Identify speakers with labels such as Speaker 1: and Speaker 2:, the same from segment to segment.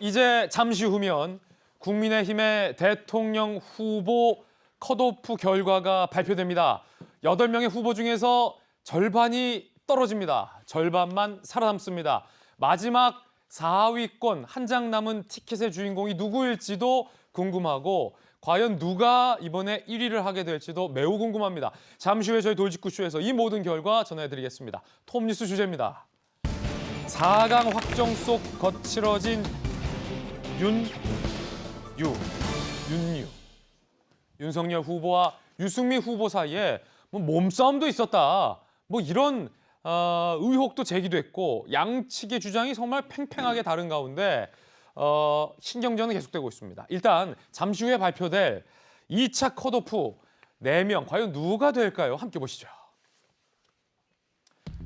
Speaker 1: 이제 잠시 후면 국민의힘의 대통령 후보 컷오프 결과가 발표됩니다. 8명의 후보 중에서 절반이 떨어집니다. 절반만 살아남습니다. 마지막 4위권 한 장 남은 티켓의 주인공이 누구일지도 궁금하고 과연 누가 이번에 1위를 하게 될지도 매우 궁금합니다. 잠시 후에 저희 돌직구쇼에서 이 모든 결과 전해드리겠습니다. 톱뉴스 주제입니다. 4강 확정 속 거칠어진 윤석열 후보와 유승민 후보 사이에 몸싸움도 있었다. 이런 의혹도 제기됐고 양측의 주장이 정말 팽팽하게 다른 가운데 신경전은 계속되고 있습니다. 일단 잠시 후에 발표될 2차 컷오프 4명 과연 누가 될까요? 함께 보시죠.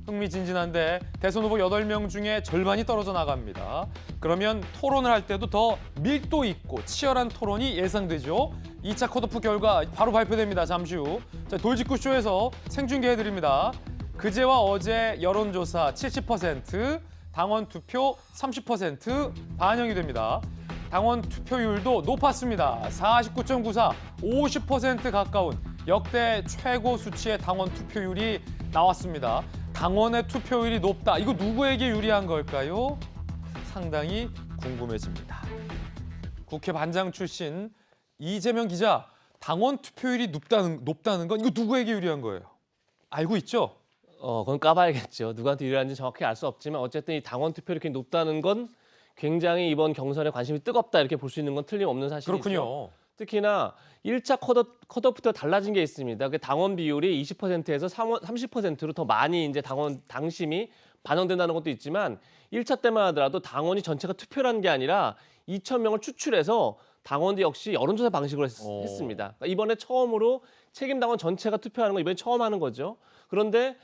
Speaker 1: 흥미진진한데 대선 후보 8명 중에 절반이 떨어져 나갑니다. 그러면 토론을 할 때도 더 밀도 있고 치열한 토론이 예상되죠. 2차 컷오프 결과 바로 발표됩니다. 잠시 후. 자, 돌직구쇼에서 생중계해드립니다. 그제와 어제 여론조사 70%, 당원 투표 30% 반영이 됩니다. 당원 투표율도 높았습니다. 49.94, 50% 가까운 역대 최고 수치의 당원 투표율이 나왔습니다. 당원의 투표율이 높다. 이거 누구에게 유리한 걸까요? 상당히 궁금해집니다. 국회 반장 출신 이재명 기자, 당원 투표율이 높다는 건 이거 누구에게 유리한 거예요? 알고 있죠?
Speaker 2: 그건 까봐야겠죠. 누구한테 유리한지 정확히 알 수 없지만 어쨌든 이 당원 투표율이 이렇게 높다는 건 굉장히 이번 경선에 관심이 뜨겁다 이렇게 볼 수 있는 건 틀림없는 사실이죠.
Speaker 1: 그렇군요.
Speaker 2: 특히나 1차 컷오프부터 달라진 게 있습니다. 그 당원 비율이 20%에서 30%로 더 많이 이제 당원 당심이 반영된다는 것도 있지만 1차 때만 하더라도 당원이 전체가 투표를 한 게 아니라 2,000명을 추출해서 당원도 역시 여론조사 방식으로 했습니다. 그러니까 이번에 처음으로 책임 당원 전체가 투표하는 건 이번에 처음 하는 거죠. 그런데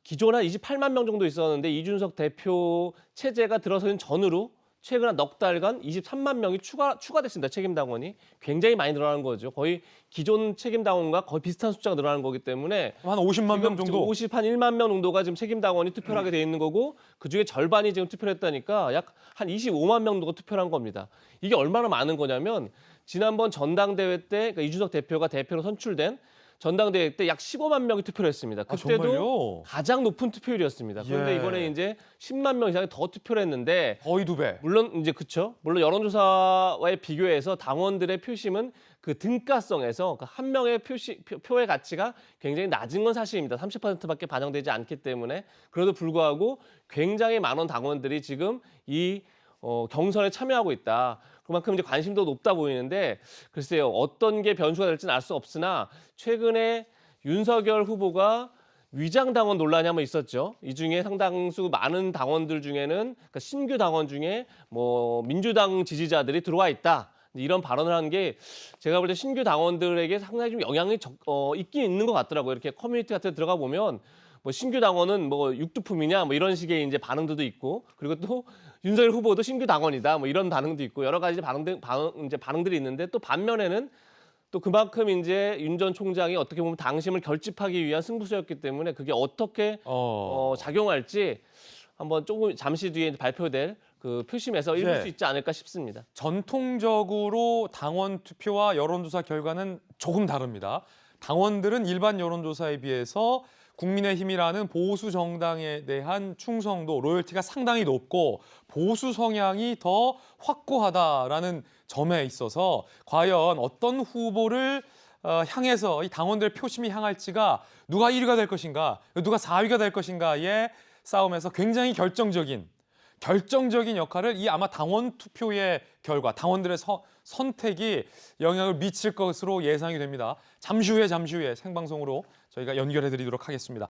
Speaker 2: 기존 한 28만 명 정도 있었는데 이준석 대표 체제가 들어서는 전후로 최근 한 넉 달간 23만 명이 추가됐습니다. 책임 당원이 굉장히 많이 늘어나는 거죠. 거의 기존 책임 당원과 거의 비슷한 숫자가 늘어나는 거기 때문에
Speaker 1: 한 50만 명 정도?
Speaker 2: 1만 명 정도가 지금 책임 당원이 투표를 하게 돼 있는 거고 그중에 절반이 지금 투표를 했다니까 약 한 25만 명 정도가 투표를 한 겁니다. 이게 얼마나 많은 거냐면 지난번 전당대회 때 그러니까 이준석 대표가 대표로 선출된 전당대회 때 약 15만 명이 투표를 했습니다. 그때도
Speaker 1: 정말요?
Speaker 2: 가장 높은 투표율이었습니다. 그런데
Speaker 1: 예.
Speaker 2: 이번에 이제 10만 명 이상이 더 투표를 했는데
Speaker 1: 거의 2배.
Speaker 2: 물론 이제 그렇죠. 물론 여론조사와의 비교해서 당원들의 표심은 그 등가성에서 한 명의 표의 가치가 굉장히 낮은 건 사실입니다. 30%밖에 반영되지 않기 때문에 그래도 불구하고 굉장히 많은 당원들이 지금 이 경선에 참여하고 있다. 그만큼 이제 관심도 높다 보이는데 글쎄요 어떤 게 변수가 될지는 알 수 없으나 최근에 윤석열 후보가 위장 당원 논란이 한번 있었죠. 이 중에 상당수 많은 당원들 중에는 그러니까 신규 당원 중에 민주당 지지자들이 들어와 있다. 이런 발언을 한 게 제가 볼 때 신규 당원들에게 상당히 좀 영향이 있긴 있는 것 같더라고요. 이렇게 커뮤니티 같은 데 들어가 보면 신규 당원은 육두품이냐 이런 식의 이제 반응들도 있고 그리고 또 윤석열 후보도 신규 당원이다 이런 반응도 있고 여러 가지 반응들이 있는데 또 반면에는 또 그만큼 이제 윤 전 총장이 어떻게 보면 당심을 결집하기 위한 승부수였기 때문에 그게 어떻게 작용할지 한번 조금 잠시 뒤에 발표될 그 표심에서 읽을 수 있지 않을까 싶습니다.
Speaker 1: 전통적으로 당원 투표와 여론조사 결과는 조금 다릅니다. 당원들은 일반 여론조사에 비해서 국민의힘이라는 보수 정당에 대한 충성도, 로열티가 상당히 높고 보수 성향이 더 확고하다라는 점에 있어서 과연 어떤 후보를 향해서 이 당원들의 표심이 향할지가 누가 1위가 될 것인가, 누가 4위가 될 것인가의 싸움에서 굉장히 결정적인 역할을 이 아마 당원 투표의 결과, 당원들의 선택이 영향을 미칠 것으로 예상이 됩니다. 잠시 후에 생방송으로 저희가 연결해 드리도록 하겠습니다.